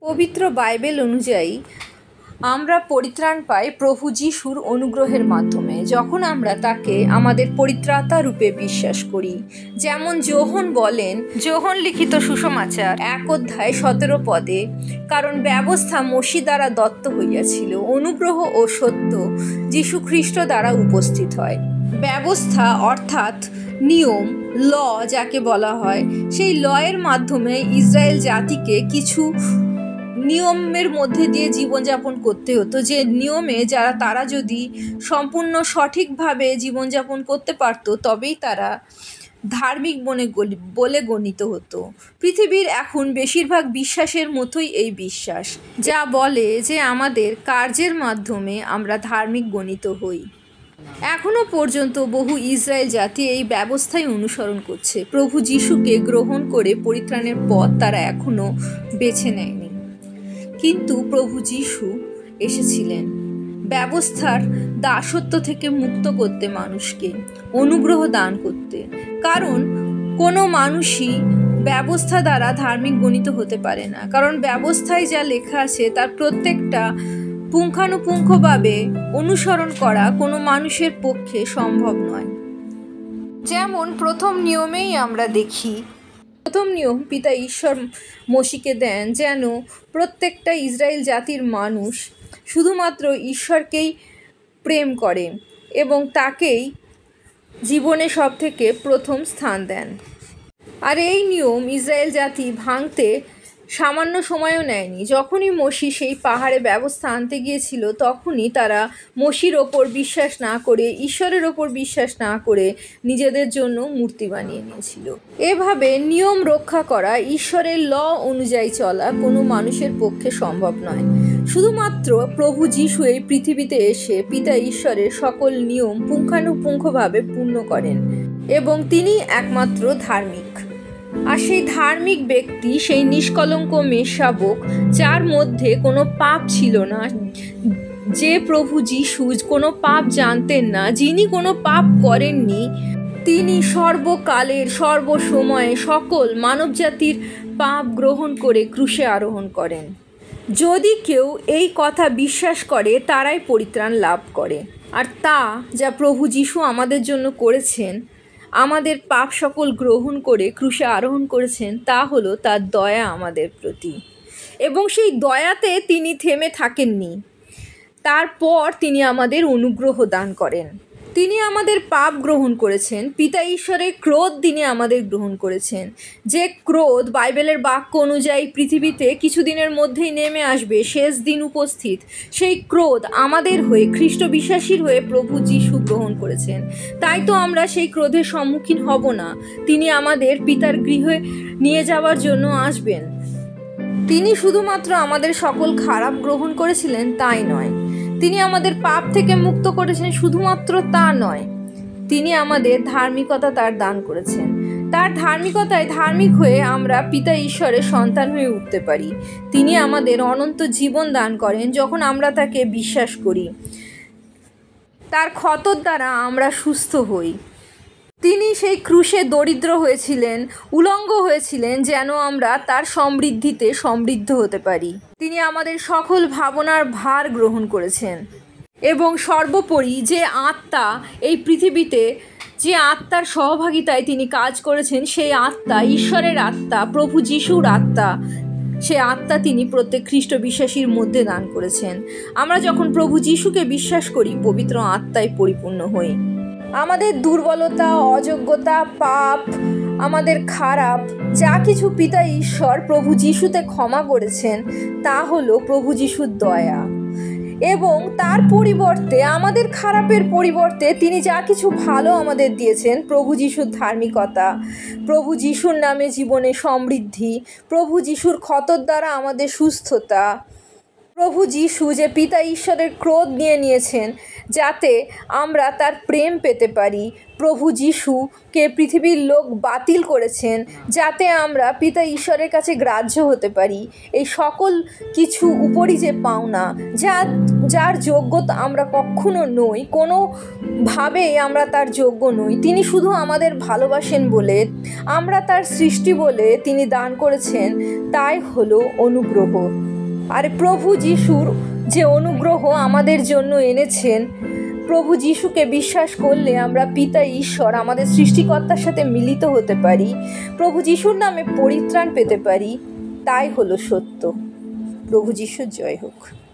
পবিত্র বাইবেল অনুযায়ী আমরা পরিত্রাণ পাই প্রভু যিশুর অনুগ্রহের মাধ্যমে, যখন আমরা তাকে আমাদের পরিত্রাতা রূপে বিশ্বাস করি। যেমন যোহন বলেন, যোহন লিখিত সুসমাচার 1:17 কারণ ব্যবস্থা মসি দ্বারা দত্ত হইয়াছিল, অনুগ্রহ ও সত্য যীশু খ্রিস্ট দ্বারা উপস্থিত হয়। ব্যবস্থা অর্থাৎ নিয়ম, ল যাকে বলা হয়, সেই লয়ের মাধ্যমে ইসরায়েল জাতিকে কিছু নিয়মের মধ্যে দিয়ে জীবনযাপন করতে হতো, যে নিয়মে তারা যদি সম্পূর্ণ সঠিকভাবে জীবনযাপন করতে পারত, তবেই তারা ধার্মিক বলে গণিত হতো। পৃথিবীর এখন বেশিরভাগ বিশ্বাসের মতোই এই বিশ্বাস, যা বলে যে আমাদের কার্যের মাধ্যমে আমরা ধার্মিক গণিত হই। এখনও পর্যন্ত বহু ইসরায়েল জাতি এই ব্যবস্থাই অনুসরণ করছে। প্রভু যিশুকে গ্রহণ করে পরিত্রাণের পথ তারা এখনও বেছে নেয়নি। কিন্তু প্রভু যিশু এসেছিলেন ব্যবস্থার দাসত্ব থেকে মুক্ত করতে, মানুষকে অনুগ্রহ দান করতে। কারণ কোনো মানুষই ব্যবস্থা দ্বারা ধার্মিক গণিত হতে পারে না, কারণ ব্যবস্থায় যা লেখা আছে তার প্রত্যেকটা পুঙ্খানুপুঙ্খভাবে অনুসরণ করা কোনো মানুষের পক্ষে সম্ভব নয়। যেমন প্রথম নিয়মেই আমরা দেখি, প্রথম নিয়ম পিতা ঈশ্বর মসিকে দেন যেন প্রত্যেকটা ইসরায়েল জাতির মানুষ শুধুমাত্র ঈশ্বরকেই প্রেম করে এবং তাকেই জীবনে সবথেকে প্রথম স্থান দেন। আর এই নিয়ম ইসরায়েল জাতি ভাঙতে সামান্য সময়ও নেয়নি। যখনই মসি সেই পাহাড়ে ব্যবস্থা আনতে গিয়েছিল, তখনই তারা মসির ওপর বিশ্বাস না করে, ঈশ্বরের ওপর বিশ্বাস না করে নিজেদের জন্য মূর্তি বানিয়ে নিয়েছিল। এভাবে নিয়ম রক্ষা করা, ঈশ্বরের ল অনুযায়ী চলা কোনো মানুষের পক্ষে সম্ভব নয়। শুধুমাত্র প্রভু যিশু এই পৃথিবীতে এসে পিতা ঈশ্বরের সকল নিয়ম পুঙ্খানুপুঙ্খভাবে পূর্ণ করেন এবং তিনি একমাত্র ধার্মিক। আর সেই ধার্মিক ব্যক্তি, সেই নিষ্কলঙ্ক মেষশাবক, যার মধ্যে কোনো পাপ ছিল না, যে প্রভু যিশু কোনো পাপ জানতেন না, যিনি কোনো পাপ করেননি, তিনি সর্বকালের সর্বসময়ে সকল মানবজাতির পাপ গ্রহণ করে ক্রুশে আরোহণ করেন। যদি কেউ এই কথা বিশ্বাস করে, তারাই পরিত্রাণ লাভ করে। আর তা যা প্রভু যিশু আমাদের জন্য করেছেন, আমাদের পাপ সকল গ্রহণ করে ক্রুশে আরোহণ করেছেন, তা হলো তার দয়া আমাদের প্রতি। এবং সেই দয়াতে তিনি থেমে থাকেননি, তারপর তিনি আমাদের অনুগ্রহ দান করেন। তিনি আমাদের পাপ গ্রহণ করেছেন, পিতা ঈশ্বরের ক্রোধ তিনি আমাদের গ্রহণ করেছেন। যে ক্রোধ বাইবেলের বাক্য অনুযায়ী পৃথিবীতে কিছুদিনের মধ্যেই নেমে আসবে, শেষ দিন উপস্থিত, সেই ক্রোধ আমাদের হয়ে, খ্রিস্ট বিশ্বাসীর হয়ে প্রভু যিশু গ্রহণ করেছেন। তাই তো আমরা সেই ক্রোধের সম্মুখীন হব না। তিনি আমাদের পিতার গৃহে নিয়ে যাওয়ার জন্য আসবেন। তিনি শুধুমাত্র আমাদের সকল খারাপ গ্রহণ করেছিলেন তাই নয়, তিনি আমাদের পাপ থেকে মুক্ত করেছেন, শুধুমাত্র তা নয়, তিনি আমাদের ধার্মিকতা তার দান করেছেন। তার ধার্মিকতায় ধার্মিক হয়ে আমরা পিতা ঈশ্বরের সন্তান হয়ে উঠতে পারি। তিনি আমাদের অনন্ত জীবন দান করেন যখন আমরা তাকে বিশ্বাস করি। তার ক্ষতর দ্বারা আমরা সুস্থ হই। তিনি সেই ক্রুশে দরিদ্র হয়েছিলেন, উলঙ্গ হয়েছিলেন, যেন আমরা তার সমৃদ্ধিতে সমৃদ্ধ হতে পারি। তিনি আমাদের সকল ভাবনার ভার গ্রহণ করেছেন এবং সর্বোপরি যে আত্মা এই পৃথিবীতে, যে আত্মার সহভাগিতায় তিনি কাজ করেছেন, সেই আত্মা ঈশ্বরের আত্মা, প্রভু যিশুর আত্মা, সে আত্মা তিনি প্রত্যেক খ্রিস্ট বিশ্বাসীর মধ্যে দান করেছেন। আমরা যখন প্রভু যিশুকে বিশ্বাস করি, পবিত্র আত্মায় পরিপূর্ণ হই। আমাদের দুর্বলতা, অযোগ্যতা, পাপ, আমাদের খারাপ যা কিছু পিতা ঈশ্বর প্রভু যিশুতে ক্ষমা করেছেন, তা হলো প্রভু যিশুর দয়া। এবং তার পরিবর্তে, আমাদের খারাপের পরিবর্তে তিনি যা কিছু ভালো আমাদের দিয়েছেন, প্রভু যিশুর ধার্মিকতা, প্রভু যিশুর নামে জীবনে সমৃদ্ধি, প্রভু যিশুর ক্ষতর দ্বারা আমাদের সুস্থতা, প্রভু যীশু যে পিতা ঈশ্বরের ক্রোধ নিয়ে নিয়েছেন যাতে আমরা তার প্রেম পেতে পারি, প্রভু যীশুকে পৃথিবীর লোক বাতিল করেছেন যাতে আমরা পিতা ঈশ্বরের কাছে গ্রাহ্য হতে পারি। এই সকল কিছু উপরই যে পাওনা, যার যোগ্যতা আমরা কখনো নই, কোনোভাবেই আমরা তার যোগ্য নই। তিনি শুধু আমাদের ভালোবাসেন বলে, আমরা তার সৃষ্টি বলে তিনি দান করেছেন, তাই হলো অনুগ্রহ। আর প্রভু যীশুর যে অনুগ্রহ আমাদের জন্য এনেছেন, প্রভু যীশুকে বিশ্বাস করলে আমরা পিতা ঈশ্বর আমাদের সৃষ্টিকর্তার সাথে মিলিত হতে পারি, প্রভু যীশুর নামে পরিত্রাণ পেতে পারি। তাই হলো সত্য। প্রভু যীশুর জয় হোক।